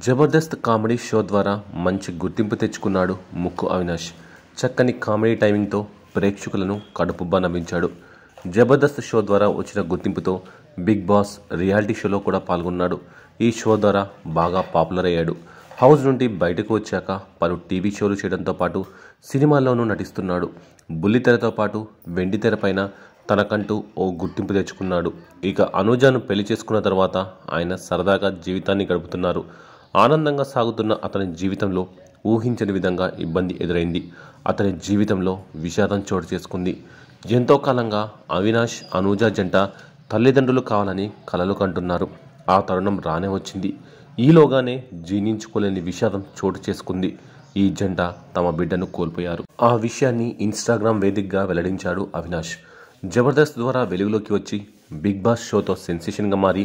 Jabardasth comedy show ద్వారా మంచి గుర్తింపు తెచ్చుకున్నాడు ముక్కు అవినాష్. చక్కని కామెడీ టైమింగ్తో ప్రేక్షకులను కడుపుబ్బా నవ్వించాడు. జబర్దస్త్ షో ద్వారా వచ్చిన గుర్తింపుతో బిగ్ బాస్ రియాలిటీ షోలో కూడా పాల్గొన్నాడు. ఈ షో ద్వారా బాగా పాపులర్ అయ్యాడు. హౌస్ నుండి బయటకు వచ్చాక పలు టీవీ షోలు చేయడంతో పాటు సినిమాల్లోనూ నటిస్తున్నాడు. బుల్లితెరతో పాటు వెండితెర పైన తనకంటూ ఓ గుర్తింపు తెచ్చుకున్నాడు. ఇక అనూజను పెళ్లి చేసుకున్న తర్వాత ఆయన సరదాగా జీవితాన్ని గడుపుతున్నారు. ఆనందంగా సాగుతున్న అతని జీవితంలో ఊహించని విధంగా ఇబ్బంది ఎదురైంది. అతని జీవితంలో విషాదం చోటు చేసుకుంది. ఎంతో కాలంగా అవినాష్ అనూజ జంట తల్లిదండ్రులు కావాలని కలలు కంటున్నారు. ఆ తరుణం రానే వచ్చింది. ఈలోగానే జీర్ణించుకోలేని విషాదం చోటు చేసుకుంది. ఈ జంట తమ బిడ్డను కోల్పోయారు. ఆ విషయాన్ని ఇన్స్టాగ్రామ్ వేదికగా వెల్లడించాడు అవినాష్. జబర్దస్త్ ద్వారా వెలుగులోకి వచ్చి బిగ్ బాస్ షోతో సెన్సేషన్గా మారి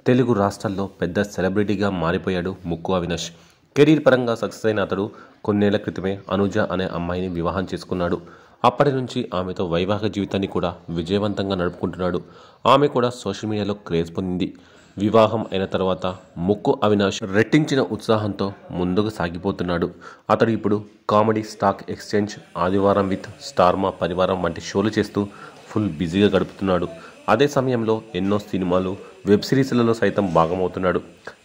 తెలుగు రాష్ట్రాల్లో పెద్ద సెలబ్రిటీగా మారిపోయాడు ముక్కు అవినాష్. కెరీర్ పరంగా సక్సెస్ అయిన అతడు కొన్నేళ్ల క్రితమే అనూజ అనే అమ్మాయిని వివాహం చేసుకున్నాడు. అప్పటి నుంచి ఆమెతో వైవాహిక జీవితాన్ని కూడా విజయవంతంగా నడుపుకుంటున్నాడు. ఆమె కూడా సోషల్ మీడియాలో క్రేజ్ పొందింది. వివాహం అయిన తర్వాత ముక్కు అవినాష్ రెట్టించిన ఉత్సాహంతో ముందుకు సాగిపోతున్నాడు. అతడు ఇప్పుడు కామెడీ, స్టాక్ ఎక్స్చేంజ్, ఆదివారం విత్ స్టార్మా పరివారం వంటి షోలు చేస్తూ ఫుల్ బిజీగా గడుపుతున్నాడు. అదే సమయంలో ఎన్నో సినిమాలు, వెబ్ సిరీస్లలో సైతం భాగమవుతున్నాడు.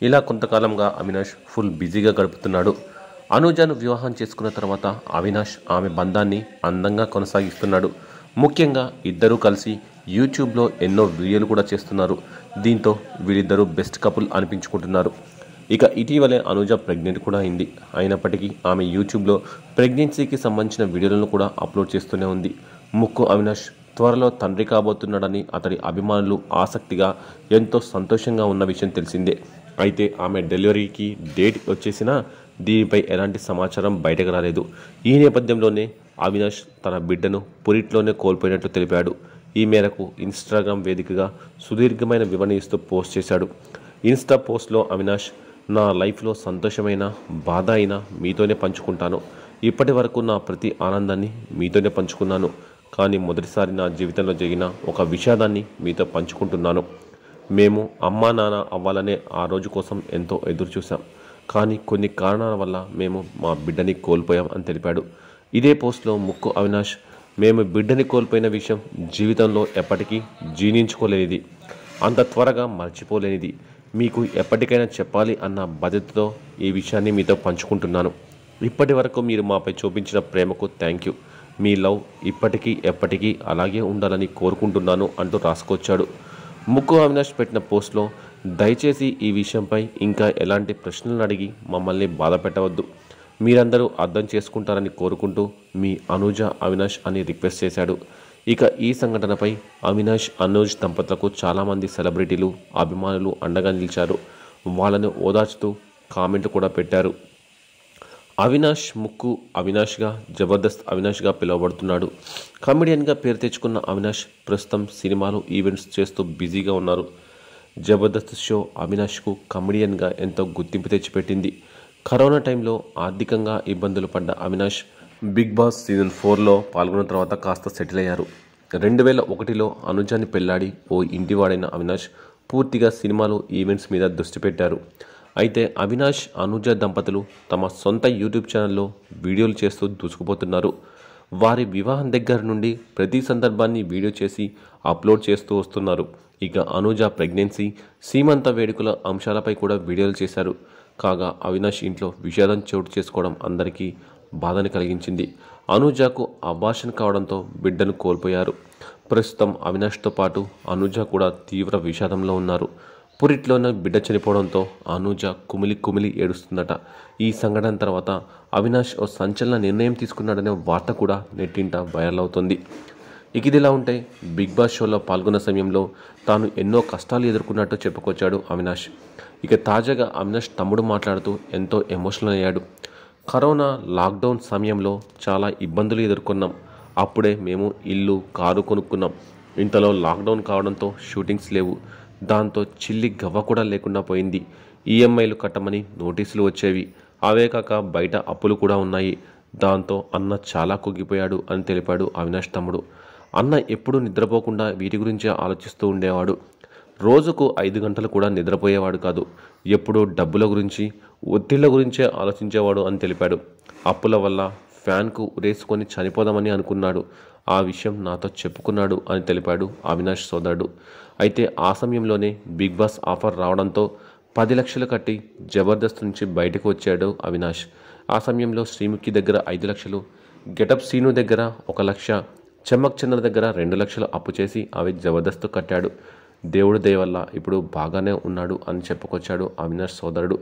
ఇలా కొంతకాలంగా అవినాష్ ఫుల్ బిజీగా గడుపుతున్నాడు. అనూజను వివాహం చేసుకున్న తర్వాత అవినాష్ ఆమె బంధాన్ని అందంగా కొనసాగిస్తున్నాడు. ముఖ్యంగా ఇద్దరూ కలిసి యూట్యూబ్లో ఎన్నో వీడియోలు కూడా చేస్తున్నారు. దీంతో వీరిద్దరూ బెస్ట్ కపుల్ అనిపించుకుంటున్నారు. ఇక ఇటీవలే అనూజ ప్రెగ్నెంట్ కూడా అయింది. అయినప్పటికీ ఆమె యూట్యూబ్లో ప్రెగ్నెన్సీకి సంబంధించిన వీడియోలను కూడా అప్లోడ్ చేస్తూనే ఉంది. ముక్కు అవినాష్ త్వరలో తండ్రి కాబోతున్నాడని అతడి అభిమానులు ఆసక్తిగా ఎంతో సంతోషంగా ఉన్న విషయం తెలిసిందే. అయితే ఆమె డెలివరీకి డేట్ వచ్చేసినా దీనిపై ఎలాంటి సమాచారం బయటకు రాలేదు. ఈ నేపథ్యంలోనే అవినాష్ తన బిడ్డను పురిట్లోనే కోల్పోయినట్లు తెలిపాడు. ఈ మేరకు ఇన్స్టాగ్రామ్ వేదికగా సుదీర్ఘమైన వివరణ ఇస్తూ పోస్ట్ చేశాడు. ఇన్స్టా పోస్ట్లో అవినాష్, నా లైఫ్లో సంతోషమైన, బాధ అయినా మీతోనే పంచుకుంటాను. ఇప్పటి వరకు నా ప్రతి ఆనందాన్ని మీతోనే పంచుకున్నాను. కానీ మొదటిసారి నా జీవితంలో జరిగిన ఒక విషాదాన్ని మీతో పంచుకుంటున్నాను. మేము అమ్మా నాన్న అవ్వాలనే ఆ రోజు కోసం ఎంతో ఎదురు చూసాం. కానీ కొన్ని కారణాల వల్ల మేము మా బిడ్డని కోల్పోయాం అని తెలిపాడు. ఇదే పోస్ట్లో ముక్కు అవినాష్, మేము బిడ్డని కోల్పోయిన విషయం జీవితంలో ఎప్పటికీ జీర్ణించుకోలేనిది, అంత త్వరగా మర్చిపోలేనిది. మీకు ఎప్పటికైనా చెప్పాలి అన్న బాధ్యతతో ఈ విషయాన్ని మీతో పంచుకుంటున్నాను. ఇప్పటి వరకు మీరు మాపై చూపించిన ప్రేమకు థ్యాంక్ యూ. మీ లవ్ ఇప్పటికీ ఎప్పటికీ అలాగే ఉండాలని కోరుకుంటున్నాను అంటూ రాసుకొచ్చాడు. ముక్కు అవినాష్ పెట్టిన పోస్ట్లో, దయచేసి ఈ విషయంపై ఇంకా ఎలాంటి ప్రశ్నలను అడిగి మమ్మల్ని బాధ పెట్టవద్దు. మీరందరూ అర్థం చేసుకుంటారని కోరుకుంటూ మీ అనూజ అవినాష్ అని రిక్వెస్ట్ చేశాడు. ఇక ఈ సంఘటనపై అవినాష్, అనూజ్ దంపతులకు చాలామంది సెలబ్రిటీలు, అభిమానులు అండగా నిలిచారు. వాళ్ళని ఓదార్చుతూ కామెంట్లు కూడా పెట్టారు. అవినాష్ ముక్కు అవినాష్గా జబర్దస్త్ అవినాష్గా పిలువబడుతున్నాడు. కమెడియన్గా పేరు తెచ్చుకున్న అవినాష్ ప్రస్తుతం సినిమాలు, ఈవెంట్స్ చేస్తూ బిజీగా ఉన్నారు. జబర్దస్త్ షో అవినాష్కు కమెడియన్గా ఎంతో గుర్తింపు తెచ్చిపెట్టింది. కరోనా టైంలో ఆర్థికంగా ఇబ్బందులు పడ్డ అవినాష్ బిగ్ బాస్ సీజన్ 4లో పాల్గొన్న తర్వాత కాస్త సెటిల్ అయ్యారు. 2001లో అనుజాన్ని పెళ్లాడి ఓ ఇంటివాడైన అవినాష్ పూర్తిగా సినిమాలు, ఈవెంట్స్ మీద దృష్టి పెట్టారు. అయితే అవినాష్, అనూజ దంపతులు తమ సొంత యూట్యూబ్ ఛానల్లో వీడియోలు చేస్తూ దూసుకుపోతున్నారు. వారి వివాహం దగ్గర నుండి ప్రతి సందర్భాన్ని వీడియో చేసి అప్లోడ్ చేస్తూ వస్తున్నారు. ఇక అనూజ ప్రెగ్నెన్సీ, సీమంత వేడుకల అంశాలపై కూడా వీడియోలు చేశారు. కాగా అవినాష్ ఇంట్లో విషాదం చోటు చేసుకోవడం అందరికీ బాధని కలిగించింది. అనూజకు అబార్షన్ కావడంతో బిడ్డను కోల్పోయారు. ప్రస్తుతం అవినాష్తో పాటు అనూజ కూడా తీవ్ర విషాదంలో ఉన్నారు. పురిట్లోనే బిడ్డ చనిపోవడంతో అనూజ కుమిలి కుమిలి ఏడుస్తుందట. ఈ సంఘటన తర్వాత అవినాష్ ఓ సంచలన నిర్ణయం తీసుకున్నాడనే వార్త కూడా నెట్టింట వైరల్ అవుతుంది. ఇదిలా ఉంటే బిగ్ బాస్ షోలో పాల్గొన్న సమయంలో తాను ఎన్నో కష్టాలు ఎదుర్కొన్నట్టు చెప్పుకొచ్చాడు అవినాష్. ఇక తాజాగా అవినాష్ తమ్ముడు మాట్లాడుతూ ఎంతో ఎమోషనల్ అయ్యాడు. కరోనా లాక్డౌన్ సమయంలో చాలా ఇబ్బందులు ఎదుర్కొన్నాం. అప్పుడే మేము ఇల్లు, కారు కొనుక్కున్నాం. ఇంతలో లాక్డౌన్ కావడంతో షూటింగ్స్ లేవు. దాంతో చిల్లి గవ్వ కూడా లేకుండా పోయింది. ఈఎంఐలు కట్టమని నోటీసులు వచ్చేవి. అవే కాక బయట అప్పులు కూడా ఉన్నాయి. దాంతో అన్న చాలా కుంగిపోయాడు అని తెలిపాడు అవినాష్ తమ్ముడు. అన్న ఎప్పుడూ నిద్రపోకుండా వీటి గురించే ఆలోచిస్తూ ఉండేవాడు. రోజుకు 5 గంటలు కూడా నిద్రపోయేవాడు కాదు. ఎప్పుడూ డబ్బుల గురించి, ఒత్తిళ్ల గురించే ఆలోచించేవాడు అని తెలిపాడు. అప్పుల వల్ల ఫ్యాన్కు ఉరేసుకొని చనిపోదామని అనుకున్నాడు. ఆ విషయం నాతో చెప్పుకున్నాడు అని తెలిపాడు అవినాష్ సోదరుడు. అయితే ఆ సమయంలోనే బిగ్ బాస్ ఆఫర్ రావడంతో 10 లక్షలు కట్టి జబర్దస్త్ నుంచి బయటకు వచ్చాడు అవినాష్. ఆ సమయంలో శ్రీముఖి దగ్గర 5 లక్షలు, గెటప్ సీను దగ్గర 1 లక్ష, చెమ్మక్ చంద్ర దగ్గర 2 లక్షలు అప్పు చేసి అవి జబర్దస్త్ కట్టాడు. దేవుడి దయ వల్ల ఇప్పుడు బాగానే ఉన్నాడు అని చెప్పుకొచ్చాడు అవినాష్ సోదరుడు.